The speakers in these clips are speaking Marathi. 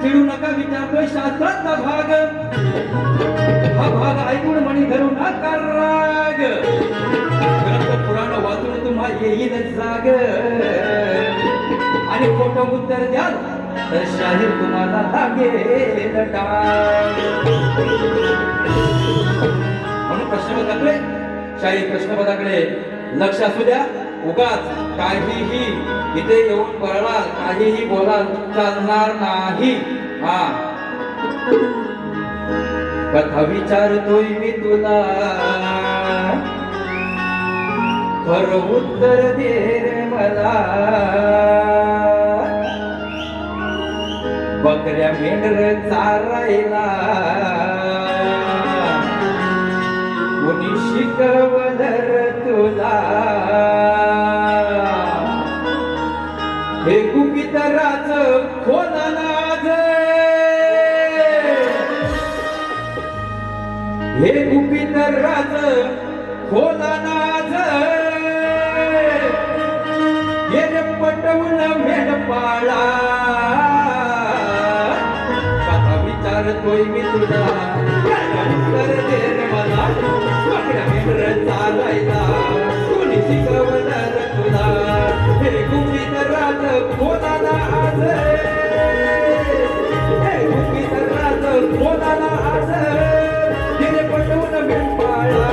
चिडू नका विचारतोय शास्त्राचा भाग हा भाग ऐकून मणी धरू नका राग ग्रंथ पुराण वाचून तुम्हा येईल जाग आणि खोटं उत्तर द्याल तर शाहीर तुम्हाला लागेल टाळ म्हणून प्रश्नपदाकडे शाहीर प्रश्नपदाकडे लक्ष असू द्या उगाच काहीही इथे येऊन पळाल काहीही बोलाल चालणार नाही हा कथा विचारतोय मी तुला खरं उत्तर दे रे मला बकऱ्या मेंढर चारायला कोणी शिकवलं तुला हे गुपितराच खोलनाज हे गुपितराच खोलनाज हे पटवून मेंढपाळा कथा विचारतोय मी तुला उत्तर दे रे मला बकऱ्या मेंढर चालायला कोणी शिकवलं तुला हे गुपितराच खोलाला आज हे गुपितराच खोलाला आज तिने पटवून मेंढपाळा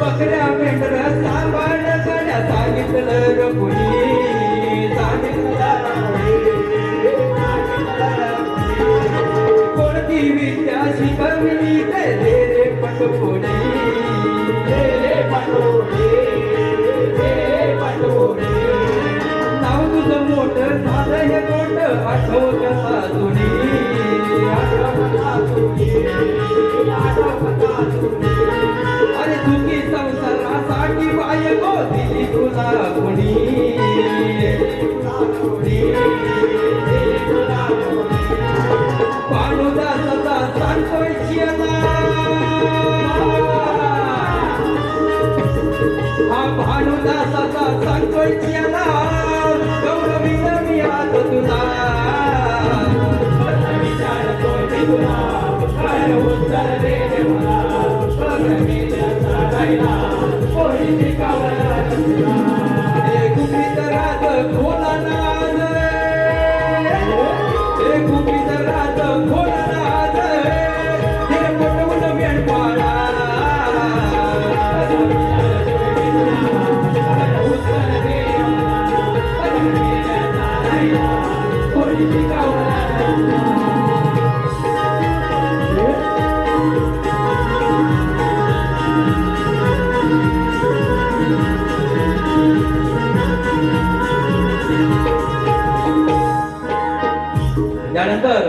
बकऱ्या मेंढर सांभाळ गड्या सांगितलं र कुणी कोणती विद्या शिकवली ते दे रे पटोडी नाव तुझं मोठं झालं हे गोट आठव कसा जुनी अरे तुझी संसारासाठी बायको दिली तुला कोणी भानुदासाचा सांगतोय चियाला हा भानुदासाचा सांगतोय चियाला गौरवी नवी आज तुला विचारतोय मी तुला काय उत्तर दे रे मला गुपितराज खोलनाज गुपितराज खोलनाज हे पटवून मेंढपाळा उत्तर दे कोणी शिकवलं त्यानंतर